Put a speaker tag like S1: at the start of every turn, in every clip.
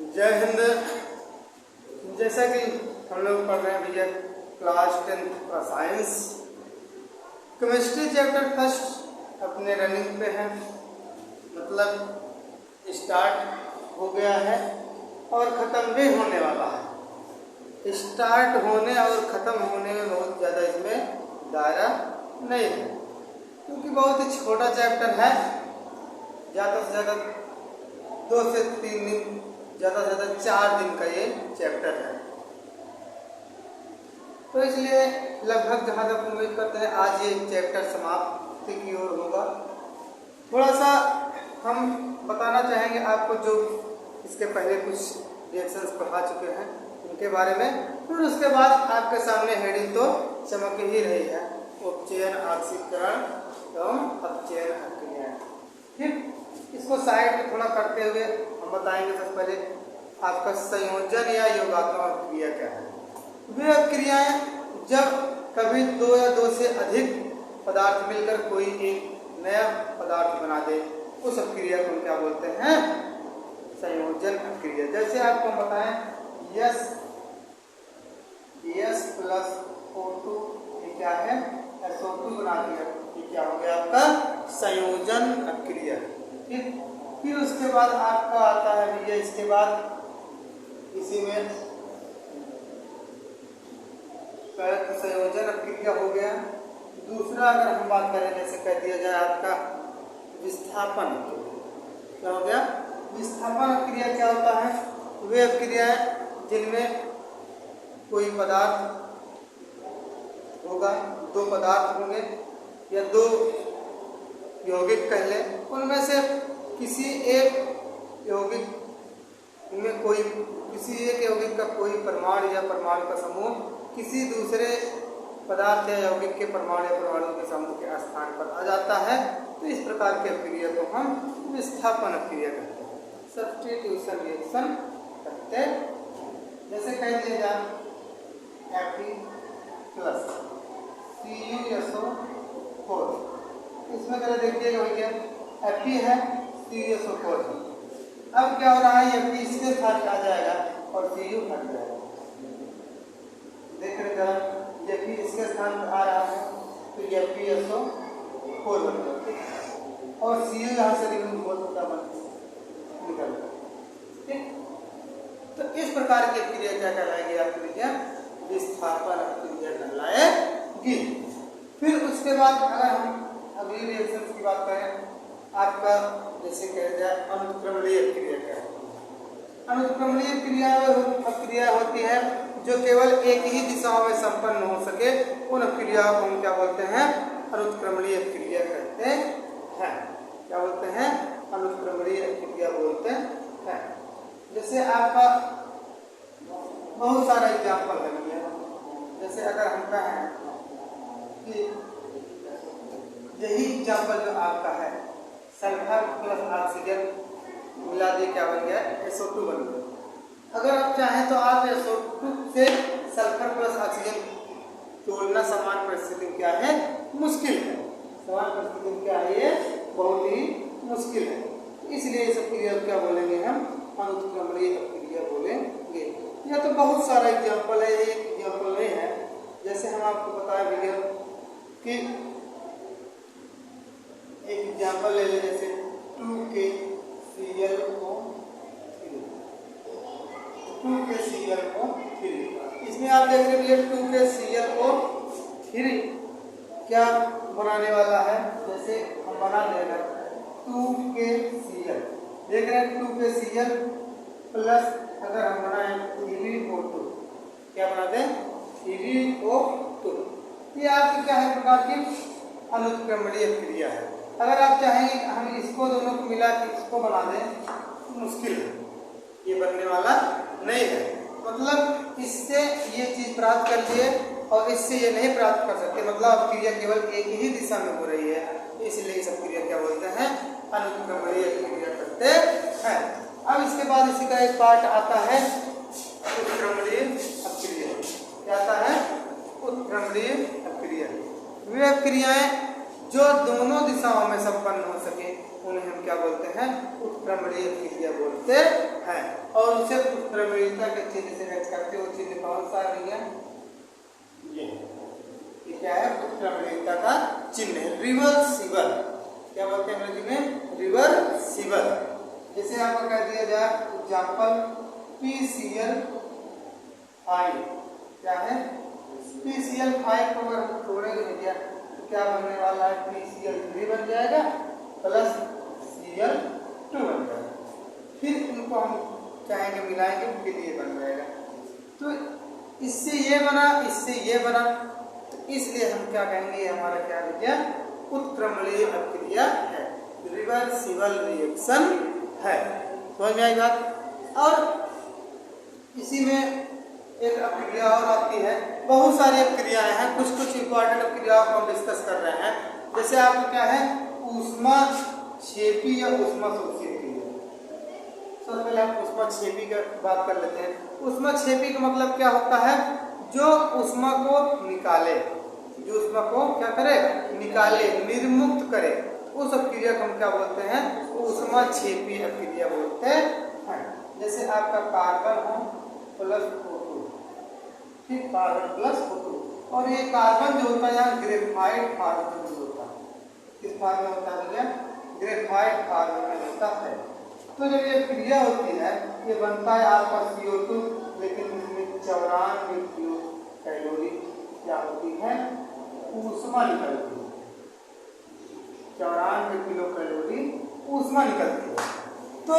S1: जय हिंद। जैसा कि हम लोग पढ़ रहे हैं भैया क्लास 10th का साइंस केमिस्ट्री चैप्टर फर्स्ट अपने रनिंग पे है, मतलब स्टार्ट हो गया है और ख़त्म भी होने वाला है। स्टार्ट होने और ख़त्म होने में बहुत ज़्यादा इसमें दायरा नहीं है, क्योंकि बहुत ही छोटा चैप्टर है। ज़्यादा से ज़्यादा 2 से 3 दिन, ज़्यादा से ज़्यादा 4 दिन का ये चैप्टर है। तो इसलिए लगभग जहाँ तक उम्मीद करते हैं आज ये चैप्टर समाप्ति की ओर होगा। थोड़ा सा हम बताना चाहेंगे आपको जो इसके पहले कुछ रिएक्शंस पढ़ा चुके हैं उनके बारे में। फिर उसके बाद आपके सामने हेडिंग तो चमक ही रही है, उपचयन, ऑक्सीकरण एवं अपचयन क्रियाएं। फिर इसको साइड में थोड़ा करते हुए हम बताएंगे सबसे पहले आपका संयोजन या योगात्मक क्रिया क्या है। वे क्रियाएं जब कभी 2 या 2 से अधिक पदार्थ मिलकर कोई एक नया पदार्थ बना दे, उस क्रिया को क्या बोलते हैं? संयोजन क्रिया। जैसे आपको बताएं S प्लस O2 ये क्या है? SO2 बना दिया, ये क्या हो गया आपका संयोजन क्रिया। फिर उसके बाद आपका आता है भैया, इसके बाद इसी में संयोजन क्रिया हो गया। दूसरा अगर हम बात करें, जैसे कह दिया जाए आपका विस्थापन, क्या हो गया? विस्थापन क्रिया क्या होता है? वे क्रियाएं जिनमें कोई पदार्थ होगा, 2 पदार्थ होंगे या 2 यौगिक कह लें, उनमें से किसी एक यौगिक में कोई किसी एक यौगिक का कोई परमाणु या परमाणु का समूह किसी दूसरे पदार्थ या यौगिक के परमाणु या परमाणु के समूह के स्थान पर आ जाता है, तो इस प्रकार की क्रिया को हम विस्थापन क्रिया कहते हैं, सब्स्टिट्यूशन रिएक्शन कहते हैं। जैसे कह दिया जाए Fe प्लस CuSO4, इसमें जरा देखिएगा भैया Fe है, CuSO4 है। अब क्या हो रहा है? ये Fe इसके साथ आ जाएगा और Cu हट जाएगा। देख रहे जरा, ये Fe इसके स्थान पर आ रहा है तो ये FeSO4 बन जाएगा और Cu यहाँ से रिमूव होता निकल जाएगा। ठीक, तो इस प्रकार की क्रिया क्या कहलाएगी? आपकी विद्या विस्थापन क्रिया कहलाएगी। फिर उसके बाद अगर हम अगली रिएक्शन की बात करें, आपका जैसे कह जाए अनुत्क्रमणीय क्रिया क्या है? अनुत्क्रमणीय क्रिया होती है जो केवल एक ही दिशाओं में संपन्न हो सके, उन क्रियाओं को हम क्या बोलते हैं? अनुत्क्रमणीय क्रिया कहते हैं। क्या बोलते हैं? अनुत्क्रमणीय क्रिया बोलते हैं। जैसे आपका बहुत सारा एग्जाम्पल है, जैसे अगर हम कहें कि यही एग्जाम्पल जो आपका है, सल्फर प्लस ऑक्सीजन मिला दिए क्या बन गया? SO2 बन गया। अगर आप चाहें तो आप SO2 से सल्फर प्लस ऑक्सीजन तोड़ना समान परिस्थिति में क्या है? मुश्किल है। समान परिस्थिति में क्या है? ये बहुत ही मुश्किल है। इसलिए इस क्रिया को क्या बोलेंगे हम? अनुत्क्रमणीय क्रिया बोलेंगे। यह तो बहुत सारा एग्जाम्पल है, एक एग्जाम्पल नहीं है। जैसे हम आपको बताया भैया कि एक एग्जाम्पल ले लें, जैसे 2KClO3। इसमें आप देख रहे हैं 2KClO3 क्या बनाने वाला है? जैसे हम बना देगा 2KCl, देख रहे हैं 2KCl प्लस अगर हम बनाए 3O2, क्या बना दें? 3O2। ये आपकी क्या है? प्रकार की अनुत्क्रमणीय क्रिया है। अगर आप चाहेंगे हम इसको दोनों को मिला के इसको बना दें तो मुश्किल है, ये बनने वाला नहीं है। मतलब इससे ये चीज प्राप्त कर लिए और इससे ये नहीं प्राप्त कर सकते, मतलब क्रिया केवल एक ही दिशा में हो रही है, इसलिए सब क्रिया क्या बोलते हैं? अनुत्क्रमणीय क्रिया करते हैं। अब इसके बाद इसी का एक पार्ट आता है उत्क्रमणीय क्रिया। क्या आता है? उत्क्रमणीय क्रिया। वे क्रियाएं जो दोनों दिशाओं में संपन्न हो सके उन्हें हम क्या बोलते हैं, उत्क्रमणीय क्रिया बोलते हैं। और उसे उत्क्रमणीयता के चिन्ह से व्यक्त करते हो, चिन्ह कौन सा है, ये क्या है, उत्क्रमणीयता का चिन्ह है, रिवर्सिबल। क्या बोलते हैं अंग्रेजी में, रिवर्सिबल। जैसे आपको कह दिया जाए एग्जाम्पल PCl5, क्या है, PCl5 को अगर हम तोड़ेंगे भैया तो क्या बनने वाला है, PCl3 बन जाएगा प्लस Cl2 बन जाएगा। फिर इनको हम चाहेंगे मिलाएंगे, फिर ये बन जाएगा। तो इससे ये बना, इससे ये बना, तो इसलिए हम क्या कहेंगे, हमारा क्या भैया, उत्क्रमणीय अभिक्रिया है, रिवर्सिबल रिएक्शन है। समझ में आई बात। और इसी में एक अभिक्रिया और आती है, बहुत सारी अभिक्रियाएं हैं, कुछ कुछ इंपॉर्टेंट अभिक्रियाओं को हम डिस्कस कर रहे हैं। जैसे आपको क्या है, ऊष्माक्षेपी या ऊष्माशोषी क्रिया। सबसे पहले हम ऊष्माक्षेपी की बात कर लेते हैं। ऊष्माक्षेपी का मतलब क्या होता है, जो ऊष्मा को निकाले, जो ऊष्मा को क्या करे, निकाले, निर्मुक्त करे, उस अभिक्रिया को हम क्या बोलते हैं, ऊष्माक्षेपी अभिक्रिया बोलते हैं। जैसे आपका कार्बन हो प्लस O2, ठीक, कार्बन प्लस O2, और ये कार्बन जो होता है यहाँ ग्रेफाइट कार्बन जो होता है, किस फॉर्म में होता है, ग्रेफाइट कार्बन में होता है। तो जब ये क्रिया होती है, ये बनता है आपका CO2, लेकिन इसमें 94 किलो कैलोरी क्या होती है, ऊष्मा निकलती है, 94 किलो कैलोरी ऊष्मा निकलती है। तो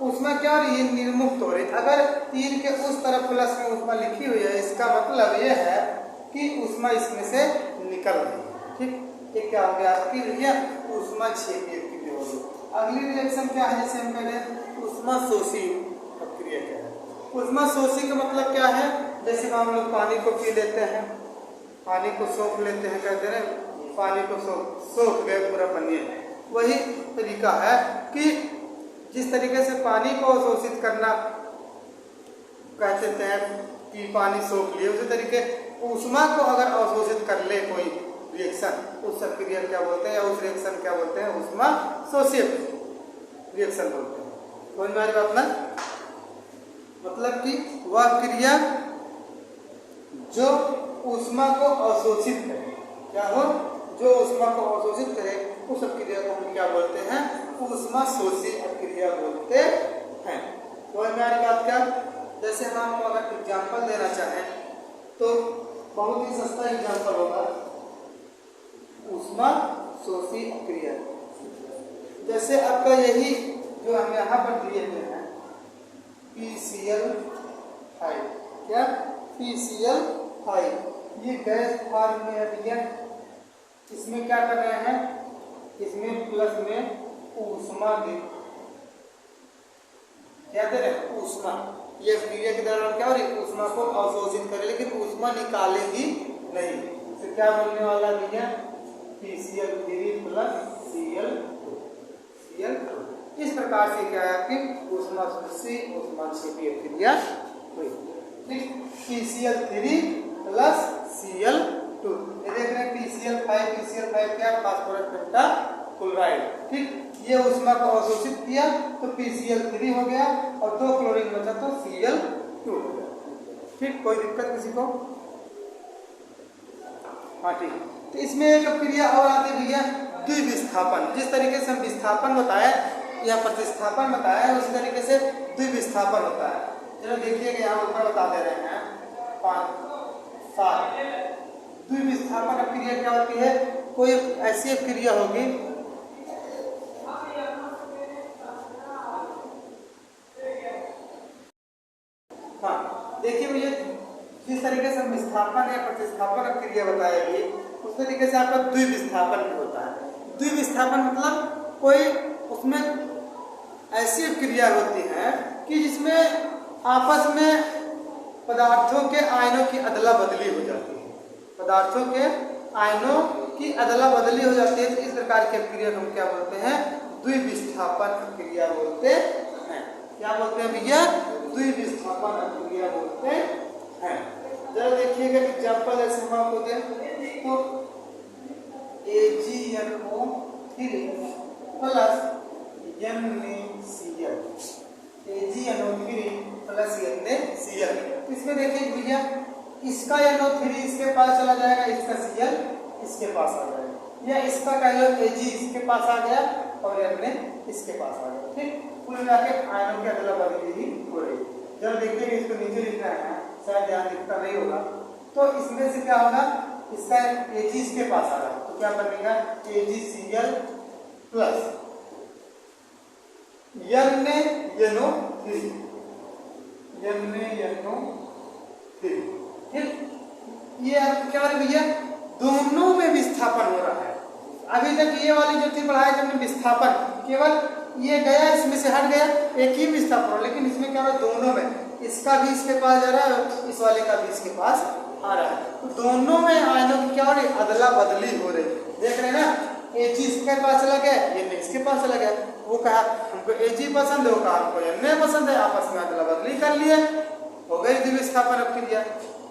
S1: ऊष्मा क्या हो रही है, निर्मुक्त हो रही है। अगर 3 के उस तरफ प्लस में ऊष्मा लिखी हुई है, इसका मतलब ये है कि ऊष्मा इसमें से निकल रही है, ठीक। ये क्या हो गया आपकी भैया, ऊष्माक्षेपी क्रिया हो गई। अगली रिएक्शन क्या है, जैसे हम कह रहे हैं ऊष्माशोषी क्रिया क्या है। ऊष्माशोषी का मतलब क्या है, जैसे हम लोग पानी को पी लेते हैं, पानी को सोख लेते हैं, कहते हैं पानी को सोख गए पूरा बनिए। वही तरीका है कि जिस तरीके से पानी को अवशोषित करना कहते हैं कि पानी सोख लिए, उसी तरीके ऊष्मा को अगर अवशोषित कर ले कोई रिएक्शन, उस क्रिया क्या बोलते हैं, या उस रिएक्शन क्या बोलते हैं, ऊष्माशोषी रिएक्शन बोलते हैं। समझ में आ रही बात ना, मतलब कि वह क्रिया जो ऊष्मा को अवशोषित करे, क्या हो, जो ऊष्मा को अवशोषित करे, उस क्रिया को हम क्या बोलते हैं, ऊष्माशोषी क्रिया बोलते हैं। समझ में आ रही बात क्या। जैसे हम अगर एग्जाम्पल देना चाहें तो बहुत ही सस्ता एग्जाम्पल होगा ऊष्माशोषी क्रिया। जैसे आपका यही जो हम यहाँ पर दिए हुए हैं PCl5, क्या PCl5, ये गैस फॉर्म में है भैया। इसमें क्या कर रहे हैं, इसमें प्लस में ऊष्मा दे, क्या दे रहे हैं, ऊष्मा। ये क्रिया के दौरान क्या हो रही है, ऊष्मा को अवशोषित करे, लेकिन ऊष्मा निकालेगी नहीं। तो क्या बनने वाला भैया, PCl3 प्लस Cl2। इस प्रकार से क्या है आपकी ऊष्माशोषी ऊष्माक्षेपी क्रिया हुई, ठीक। PCl3 प्लस Cl2, ये देख रहे हैं PCl5 क्या, फास्फोरस पेंटाक्लोराइड, ठीक। ये ऊष्मा को अवशोषित किया तो PCl3 हो गया, और 2 क्लोरीन बचा तो Cl2 हो गया, ठीक। कोई दिक्कत किसी को, हाँ ठीक। तो इसमें एक क्रिया और आती है भैया, द्विविस्थापन। जिस तरीके से हम विस्थापन बताया या प्रतिस्थापन बताया, उसी तरीके से द्विविस्थापन होता है। चलो देखिए कि यहाँ ऊपर बता दे रहे हैं 5 7। द्विविस्थापन क्रिया क्या होती है, कोई ऐसी क्रिया होगी देखिए भैया, जिस तरीके से विस्थापन या प्रतिस्थापन क्रिया बताएगी, उस तरीके से आपका द्विविस्थापन भी होता है। द्विविस्थापन मतलब कोई उसमें ऐसी क्रिया होती है कि जिसमें आपस में पदार्थों के आयनों की अदला बदली हो जाती है, पदार्थों के आयनों की अदला बदली हो जाती है। तो इस प्रकार की क्रिया को हम क्या बोलते हैं, द्विविस्थापन क्रिया बोलते हैं। क्या बोलते हैं भैया, द्विविस्थापन क्रिया बोलते हैं। जरा देखिएगा एग्जाम्पल ऐसे हम आपको दें तो AgNO3 plus NaCl, AgNO3 plus NaCl। इसमें देखिए भैया इसका NO3 इसके पास चला जाएगा, इसका Cl इसके पास आ जाएगा, या इसका कह लो Ag इसके पास आ गया और Na इसके पास आ गया। ठीक, कुल मिला के आयनों की अदला बदली ही हो रही। जब देखिए इसको नीचे लिखना है, शायद ध्यान दिखता नहीं होगा, तो इसमें से क्या होगा, इसका Ag इसके पास आ रहा है तो क्या बनेगा AgCl प्लस NaNO3। ठीक, ये क्या है भैया, दोनों में विस्थापन हो रहा है। अभी तक ये वाली जो थी पढ़ाई हमने विस्थापन, केवल ये गया इसमें से हट गया, एक ही विस्थापन हो, लेकिन इसमें क्या हो रहा है, दोनों में, इसका भी इसके पास जा रहा है, इस वाले का भी इसके पास आ रहा है, तो दोनों में आयनों की क्या हो रही, अदला बदली हो रही। देख रहे हैं ना, Ag इसके पास चला गया, ये इसके पास चला गया, वो कहा हमको Ag पसंद है, वो कहा हमको Na पसंद है, आपस में अदला बदली कर लिए, हो गई विस्थापन क्रिया।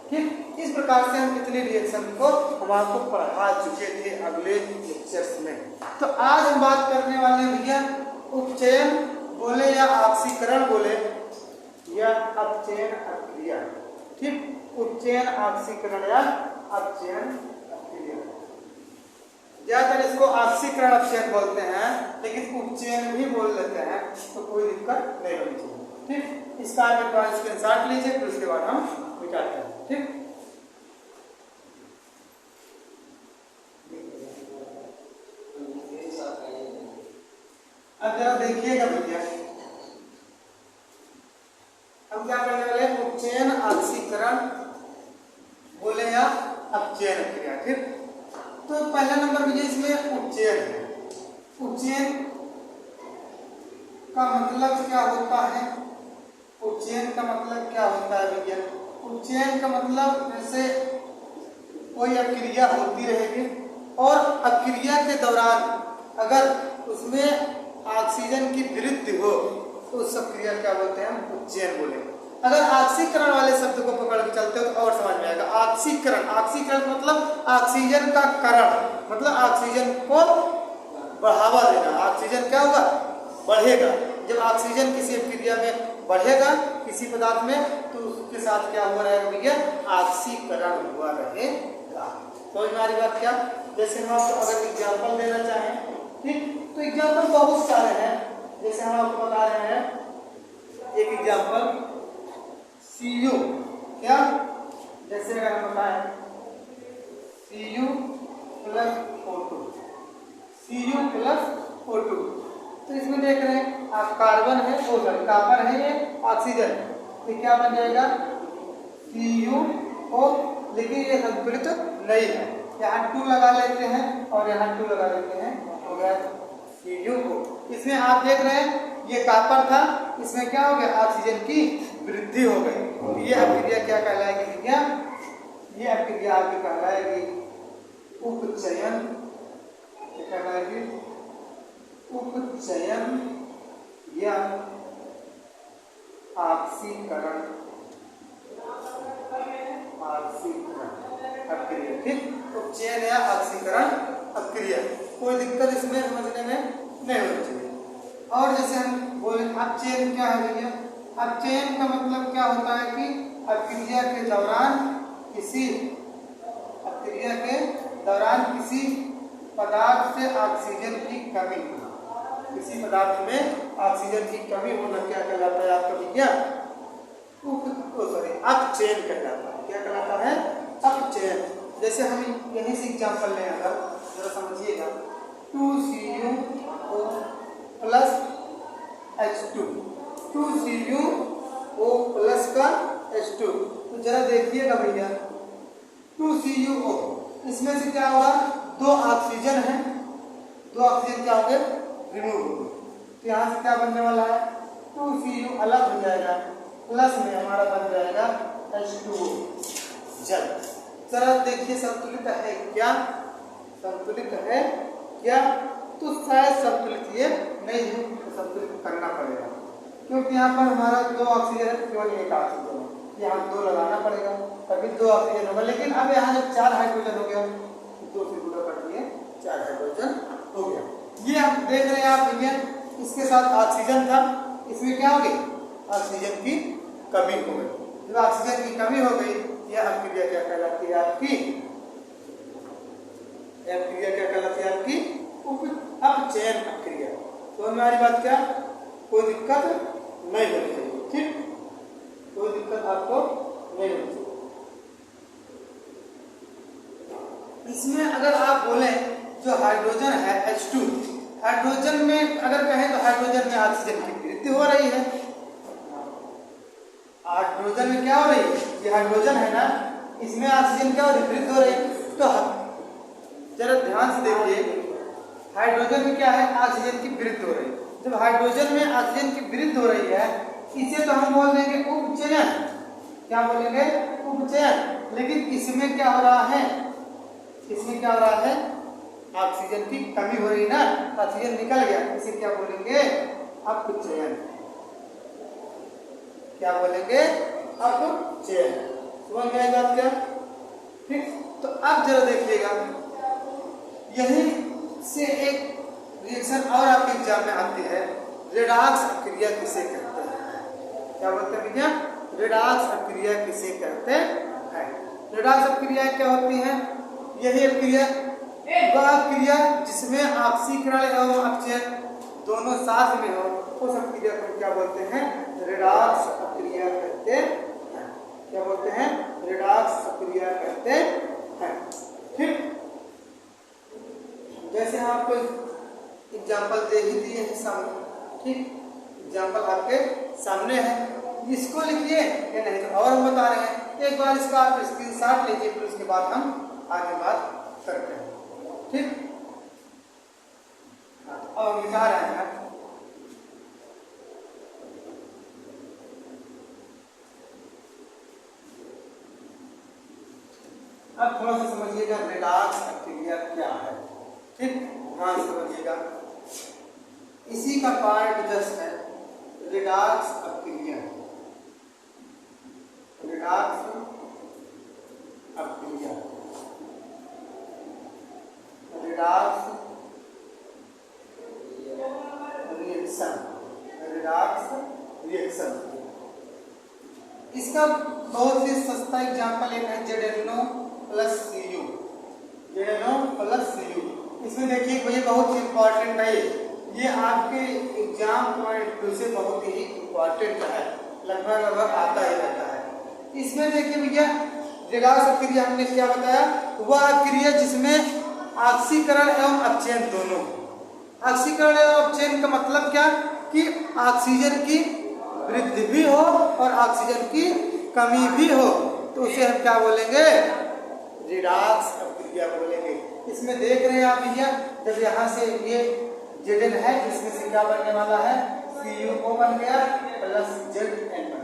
S1: ठीक, इस प्रकार से हम कितने रिएक्शन को हम आपको पढ़ा चुके थे अगले लेक्चर्स में। तो आज हम बात करने वाले हैं भैया उपचयन बोले या ऑक्सीकरण बोले या अपचयन अक्रिया। ठीक, उपचयन ऑक्सीकरण या अपचयन अक्रिया, ज्यादातर इसको ऑक्सीकरण अपचयन बोलते हैं, लेकिन उपचयन भी बोल लेते हैं, तो कोई दिक्कत नहीं होनी चाहिए। ठीक, इसका आप एक बार स्क्रीनशॉट लीजिए, फिर उसके बाद हम विचार करें। ठीक, अब जरा देखिएगा भैया, हम क्या करने वाले हैं, उपचयन ऑक्सीकरण बोले या अपचयन क्रिया। ठीक, तो पहला नंबर भैया इसमें उपचयन है। उपचयन का मतलब क्या होता है, उपचयन का मतलब क्या होता है भैया, उपचयन का मतलब जैसे कोई अक्रिया होती रहेगी और अक्रिया के दौरान अगर उसमें ऑक्सीजन की वृद्धि हो तो उस क्रिया क्या बोलते हैं, हम उपचयन बोलेंगे। अगर ऑक्सीकरण वाले शब्द को पकड़ के चलते हो तो और समझ में आएगा। ऑक्सीकरण, ऑक्सीकरण मतलब ऑक्सीजन का करण, मतलब ऑक्सीजन को बढ़ावा देना। ऑक्सीजन क्या होगा, बढ़ेगा। जब ऑक्सीजन किसी क्रिया में बढ़ेगा किसी पदार्थ में, तो उसके साथ क्या हुआ रहेगा भैया, ऑक्सीकरण हुआ रहेगा। समझ में आ रही बात क्या? जैसे हम आपको अगर एग्जाम्पल देना चाहें, ठीक, तो एग्जाम्पल बहुत सारे हैं। जैसे हम आपको बता रहे हैं एक एग्जाम्पल Cu, क्या, जैसे अगर हम बताएं Cu plus O2, Cu plus O2, तो इसमें देख रहे हैं आप कार्बन है, सॉरी कॉपर है, ये ऑक्सीजन, तो क्या बन जाएगा CuO, लेकिन ये संतुलित नहीं है। यहाँ 2 लगा लेते हैं और यहाँ 2 लगा लेते हैं, हो गया CuO। इसमें आप देख रहे हैं ये कॉपर था, इसमें क्या हो गया, ऑक्सीजन की वृद्धि हो गई। ये अभिक्रिया क्या कहलाएगी भैया, ये अभिक्रिया आपकी कहलाएगी उपचयन, क्या कहलाएगी, उपचयन या ऑक्सीकरण, ऑक्सीकरण अभिक्रिया। ठीक, उपचयन या ऑक्सीकरण अभिक्रिया, कोई दिक्कत इसमें समझने में नहीं होनी चाहिए। और जैसे हम बोले अपचयन क्या है भैया, अपचयन का मतलब क्या होता है कि अभिक्रिया के दौरान किसी पदार्थ से ऑक्सीजन की कमी होना, किसी पदार्थ में ऑक्सीजन की कमी होना क्या कहलाता है आपका भैया, अपचयन कहलाता है। क्या कहलाता है, अपचयन। जैसे हम यहीं से एग्जाम्पल लें, अगर जरा समझिएगा 2CuO plus H2, 2CuO plus का H2, तो जरा देखिएगा भैया 2CuO, इसमें से क्या होगा, 2 ऑक्सीजन है, 2 ऑक्सीजन क्या होंगे, रिमूव होंगे, तो यहाँ से क्या बनने वाला है, 2Cu अलग हो जाएगा, प्लस में हमारा बन जाएगा H2O जल। जरा देखिए संतुलित है क्या, संतुलित है क्या, तो शायद संतुलित ये नहीं है, तो संतुलित करना पड़ेगा, क्योंकि यहाँ पर हमारा 2 ऑक्सीजन है, केवल 1 ऑक्सीजन है, यहाँ 2 लगाना पड़ेगा तभी 2 ऑक्सीजन होगा। लेकिन अब यहाँ जब 4 हाइड्रोजन हो गया, 2 से गुणा कर दिए 4 हाइड्रोजन हो गया। ये हम देख रहे हैं आप भैया, इसके साथ ऑक्सीजन था, इसमें क्या हो गई, ऑक्सीजन की कमी हो गई। जब ऑक्सीजन की कमी हो गई, यह अभिक्रिया क्या कहलाती है आपकी, यह अभिक्रिया क्या कहलाती है आपकी, अपचयन अभिक्रिया। तो हमारी बात क्या, कोई दिक्कत नहीं होनी चाहिए, ठीक, कोई दिक्कत आपको नहीं होनी चाहिए। इसमें अगर आप बोले जो हाइड्रोजन है H2, हाइड्रोजन में अगर कहें तो हाइड्रोजन में ऑक्सीजन की वृद्धि हो रही है। हाइड्रोजन में क्या हो रही है, ये हाइड्रोजन है ना, इसमें ऑक्सीजन क्या हो रही है, वृद्धि हो रही है। तो जरा ध्यान से देखिए, हाइड्रोजन में क्या है, ऑक्सीजन की वृद्धि हो रही है। जब हाइड्रोजन में ऑक्सीजन की वृद्धि हो रही है, इसे तो हम बोल देंगे उपचयन, क्या बोलेंगे, उपचयन। लेकिन इसमें क्या हो रहा है, इसमें क्या हो रहा है, ऑक्सीजन की कमी हो रही ना, ऑक्सीजन निकल गया, इसे क्या बोलेंगे, अपचयन। क्या बोलेंगे, अपचयन। समझ में आई बात क्या, ठीक। तो अब जरा देखिएगा, यही से एक रिएक्शन और आपके एग्जाम में आती है, रेडॉक्स अभिक्रिया किसे कहते हैं, क्या बोलते हैं भैया, रेडॉक्स अभिक्रिया किसे कहते हैं। रेडॉक्स अभिक्रिया क्या होती है, यही अभिक्रिया वह अभिक्रिया जिसमें ऑक्सीकरण एवं अपचयन दोनों साथ में हो, उस अभिक्रिया को क्या बोलते हैं, रेडॉक्स अभिक्रिया कहते हैं। क्या बोलते हैं, रेडॉक्स अभिक्रिया कहते हैं, ठीक। जैसे हम आपको एग्जाम्पल दे ही दिए हैं सामने, ठीक, एग्जाम्पल आपके सामने है, इसको लिखिए या नहीं तो और हम बता रहे हैं, एक बार इसका आप स्क्रीनशॉट लीजिए, फिर उसके बाद हम आगे बात करते हैं, ठीक। अब लिखा रहे हैं, अब थोड़ा सा समझिएगा रेडॉक्स अभिक्रिया क्या है, ठीक, ध्यान से समझिएगा। इसी का पार्ट जस्ट है रेडॉक्स अभिक्रिया, रेडॉक्स अभिक्रिया, रेडॉक्स रिएक्शन, रेडॉक्स रिएक्शन। इसका बहुत ही सस्ता एग्जाम्पल एक है ZnO plus Cu, ZnO plus Cu। इसमें देखिए भैया बहुत ही इंपॉर्टेंट है, ये आपके एग्जाम पॉइंट से बहुत ही इंपॉर्टेंट है, लगभग लगभग आता ही रहता है। इसमें देखिए भैया रेडॉक्स अभिक्रिया हमने क्या बताया, वह अभिक्रिया जिसमें ऑक्सीकरण एवं अपचयन दोनों, ऑक्सीकरण एवं अपचयन का मतलब क्या, कि ऑक्सीजन की वृद्धि भी हो और ऑक्सीजन की कमी भी हो, तो उसे हम क्या बोलेंगे, रेडॉक्स अभिक्रिया बोलेंगे। इसमें देख रहे हैं आप भैया, जब यहाँ से ये Zn है, इसमें से क्या बनने वाला है, CuO बन गया प्लस Zn बन गया,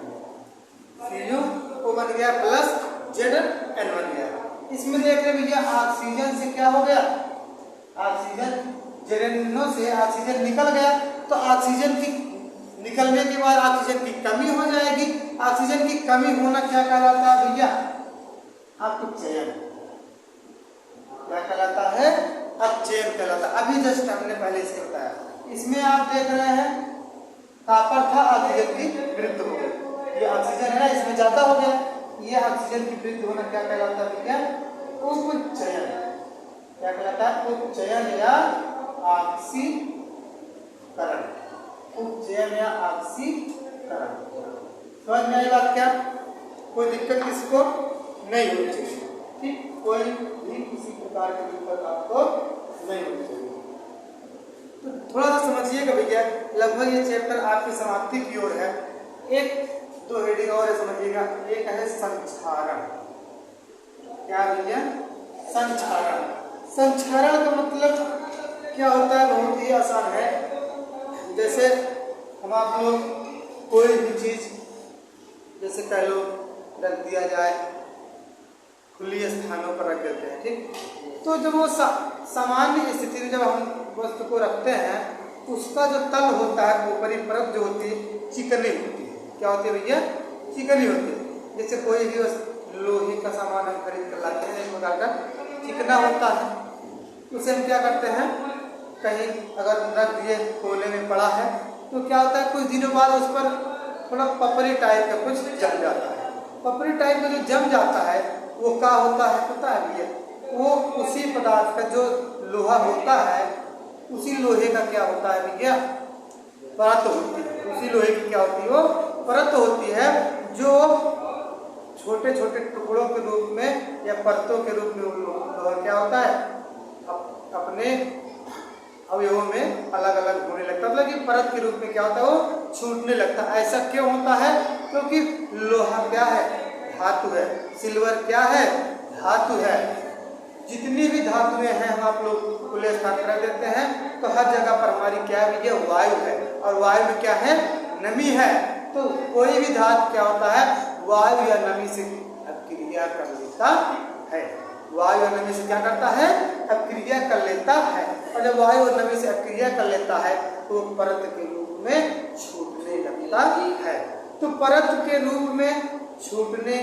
S1: CuO बन गया प्लस Zn बन गया। इसमें देख रहे भैया ऑक्सीजन से क्या हो गया, ऑक्सीजन ZnO से ऑक्सीजन निकल गया, तो ऑक्सीजन की निकलने के बाद ऑक्सीजन की कमी हो जाएगी। ऑक्सीजन की कमी होना क्या कहलाता है भैया, अपचयन। क्या कहलाता है, अपचयन कहलाता है। अभी जस्ट हमने पहले इसको बताया, इसमें आप देख रहे हैं कॉपर था, ऑक्सीजन की वृद्धि हो गई, ये ऑक्सीजन है ना, इसमें ज्यादा हो गया, ये ऑक्सीजन की वृद्धि होना क्या कहलाता है भैया, उपचयन। क्या कहलाता है, उपचयन या ऑक्सीकरण, उपचयन या ऑक्सीकरण। समझ में आई बात क्या, कोई दिक्कत किसी को नहीं होनी चाहिए, ठीक, कोई भी किसी प्रकार की दिक्कत आपको नहीं होनी चाहिए। तो थोड़ा सा समझिएगा भैया, लगभग ये चैप्टर आपकी समाप्ति की ओर है। एक दो हेडिंग और है, समझिएगा। एक है संक्षारण। क्या भैया, संक्षारण। संक्षारण का मतलब क्या होता है, बहुत ही आसान है। जैसे हम आप लोग कोई भी चीज जैसे कह लो रख दिया जाए, खुली स्थानों पर रख देते हैं, ठीक, तो जब वो सामान्य स्थिति में जब हम वस्तु को रखते हैं, उसका जो तल होता है, ऊपरी परत जो होती है, चिकनी होती है। क्या होती है भैया, चिकनी होती है। जैसे कोई भी लोहे का सामान हम खरीद कर लाते हैं, एक प्रकार का चिकना होता है, उसे हम क्या करते हैं, कहीं अगर रख दिए कोने में पड़ा है तो क्या होता है, कुछ दिनों बाद उस पर थोड़ा पपरी टाइप का कुछ जम जाता है। पपरी टाइप का जो जम जाता है वो क्या होता है पता है भैया, वो उसी पदार्थ का जो लोहा होता है, उसी लोहे का क्या होता है भैया, परत होती है। उसी लोहे की क्या होती है, वो परत होती है, जो छोटे छोटे टुकड़ों के रूप में या परतों के रूप में लोहा क्या होता है, अपने अवयवों में अलग अलग होने लगता है, मतलब कि परत के रूप में क्या होता है, वो छूटने लगता है। ऐसा क्यों होता है, क्योंकि लोहा क्या है, धातु है, सिल्वर क्या है, धातु है। जितनी भी धातुएं हैं हम आप लोग खुले स्थान कर देते हैं तो हर जगह पर हमारी क्या है भैया, वायु है, और वायु में क्या है, नमी है। तो कोई भी धातु क्या होता है, वायु या नमी से अक्रिया कर लेता है। वायु और नमी से क्या करता है, अक्रिया कर लेता है। और जब वायु और नमी से अक्रिया कर लेता है तो परत के रूप में छूटने लगता है। तो परत के रूप में छूटने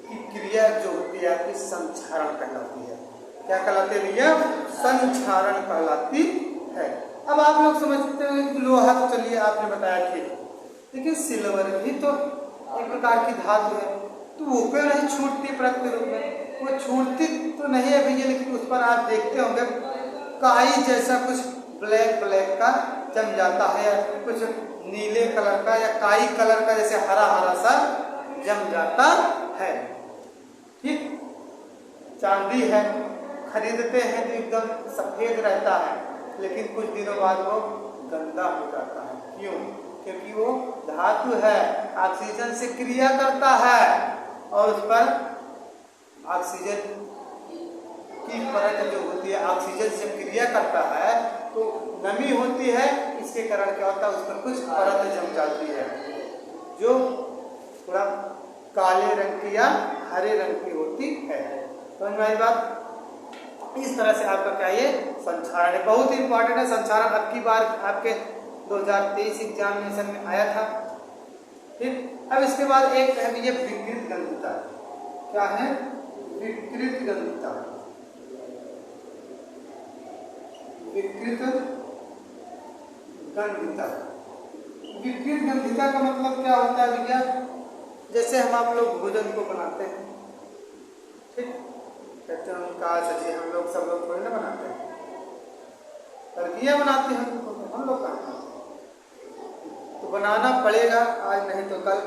S1: की क्रिया जो होती है आपकी संक्षारण कहलाती है। क्या कहलाती है भैया, संक्षारण कहलाती है। अब आप लोग समझते हो कि लोहा तो चलिए आपने बताया कि, लेकिन सिल्वर भी तो एक प्रकार की धातु है, तो वो क्यों नहीं छूटती परत के रूप में? वो छूटती तो नहीं है भैया, लेकिन उस पर आप देखते होंगे काई जैसा कुछ ब्लैक ब्लैक का जम जाता है, या कुछ नीले कलर का या काई कलर का जैसे हरा हरा सा जम जाता है। ठीक, चांदी है, खरीदते हैं तो एकदम सफेद रहता है, लेकिन कुछ दिनों बाद वो गंदा हो जाता है। क्यों? क्योंकि वो धातु है, ऑक्सीजन से क्रिया करता है, और उस पर ऑक्सीजन की परत जो होती है, ऑक्सीजन से क्रिया करता है तो नमी होती है, इसके कारण क्या होता है, उस पर कुछ परत जम जाती है जो थोड़ा काले रंग की या हरे रंग की होती है। समझ में आई बात? इस तरह से आपका क्या ये संक्षारण है, बहुत ही इंपॉर्टेंट है संक्षारण। अब की बार आपके 2023 एग्जामिनेशन में आया था। ठीक, अब इसके बाद एक है ये विकृत गंधिता। क्या है? विकृत गंधिता। विकृत गंधिता। विकृत गंधिता का मतलब क्या होता है भैया, जैसे हम आप लोग भोजन को बनाते हैं, ठीक, कहते हैं उनका सच्ची हम लोग सब लोग थोड़ी ना बनाते हैं, तरकियाँ बनाते हैं हम लोग का, तो बनाना पड़ेगा, आज नहीं तो कल।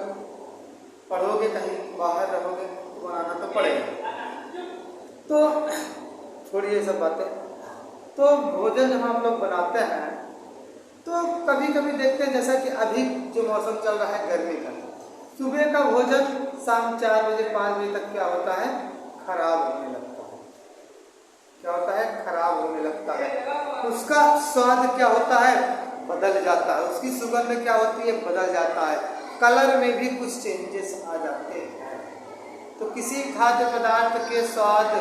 S1: पढ़ोगे कहीं बाहर रहोगे तो बनाना तो पड़ेगा। तो छोड़िए सब बातें। तो भोजन जब हम लोग बनाते हैं तो कभी कभी देखते हैं, जैसा कि अभी जो मौसम चल रहा है गर्मी का, सुबह का भोजन शाम 4 बजे 5 बजे तक क्या होता है, खराब होने लगता है। क्या होता है? खराब होने लगता है। उसका स्वाद क्या होता है, बदल जाता है। उसकी सुगंध क्या होती है, बदल जाता है। कलर में भी कुछ चेंजेस आ जाते हैं। तो किसी खाद्य पदार्थ के स्वाद,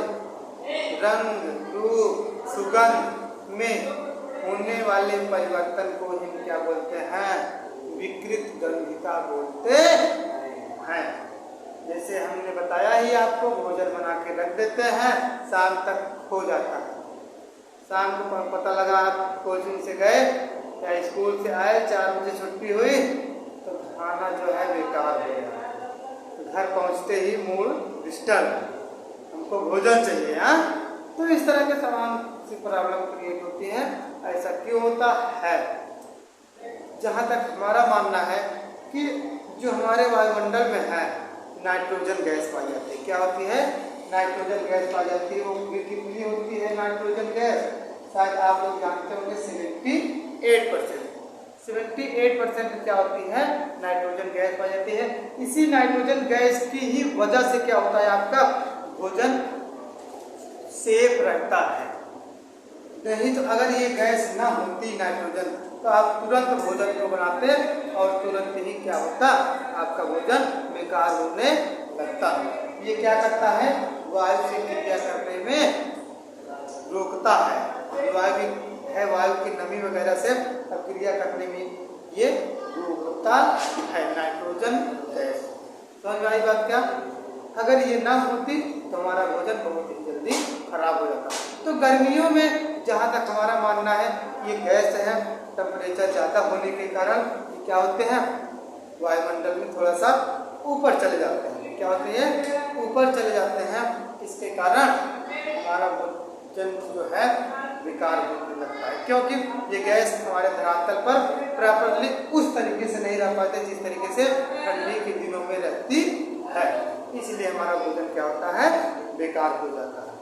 S1: रंग, रूप, सुगंध में होने वाले परिवर्तन को हम क्या बोलते हैं, विकृत गंधिता बोलते हैं। जैसे हमने बताया ही आपको, भोजन बना के रख देते हैं, शाम तक हो जाता है। शाम को पता लगा आप कोचिंग से गए या स्कूल से आए, 4 बजे छुट्टी हुई तो खाना जो है बेकार हो गया। तो घर पहुंचते ही मूड डिस्टर्ब, हमको भोजन चाहिए। हाँ, तो इस तरह के तमाम सी प्रॉब्लम क्रिएट होती है। ऐसा क्यों होता है? जहाँ तक हमारा मानना है कि जो हमारे वायुमंडल में है नाइट्रोजन गैस पाई जाती है। क्या होती है? नाइट्रोजन गैस पाई जाती है। वो कितनी होती है नाइट्रोजन गैस? शायद आप लोग जानते होंगे 78%। 78% क्या होती है? नाइट्रोजन गैस पाई जाती है। इसी नाइट्रोजन गैस की ही वजह से क्या होता है, आपका भोजन सेफ रहता है। नहीं तो अगर ये गैस ना होती नाइट्रोजन, तो आप तुरंत भोजन को बनाते और तुरंत ही क्या होता, आपका भोजन बेकार होने लगता। ये क्या करता है? वायु से क्रिया करने में रोकता है। वायु है, वायु की नमी वगैरह से क्रिया करने में ये रोकता है नाइट्रोजन गैस। समझ में आई बात? क्या अगर ये ना होती तो हमारा भोजन बहुत ही जल्दी खराब हो जाता है। तो गर्मियों में जहाँ तक हमारा मानना है ये गैस है, टेम्परेचर ज़्यादा होने के कारण क्या होते हैं, वायुमंडल में थोड़ा सा ऊपर चले जाते हैं। क्या होते हैं, ऊपर चले जाते हैं। इसके कारण हमारा भोजन जो है बेकार होने लगता है, क्योंकि ये गैस हमारे धरातल पर प्रॉपरली उस तरीके से नहीं रह पाते जिस तरीके से ठंडी के दिनों में रहती है। इसलिए हमारा भोजन क्या होता है, बेकार हो जाता है।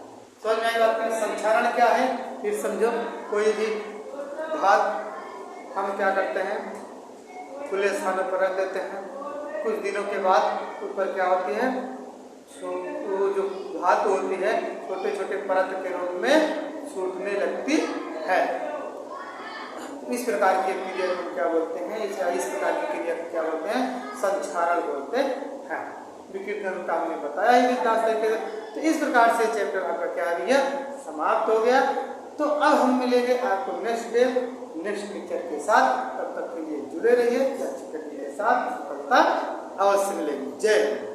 S1: समझ में आई बात का संक्षारण क्या है, फिर समझो। कोई भी भात हम क्या करते हैं, खुले स्थानों पर रख देते हैं, कुछ दिनों के बाद ऊपर क्या होती है, वो जो धातु होती है छोटे छोटे परत के रूप में छूटने लगती है। इस प्रकार की क्रिया को क्या बोलते हैं, इस प्रकार की क्रिया को क्या बोलते हैं, संक्षारण बोलते हैं। विकिरण का हमने बताया ही विस्तार से। तो इस प्रकार से चैप्टर आपका क्या है, समाप्त हो गया। तो अब हम मिलेंगे आपको नेक्स्ट डे नेक्स्ट लेक्चर के साथ। तब तक के लिए जुड़े रहिए, अच्छी के साथ सफलता अवश्य मिलेगी। जय हिंद।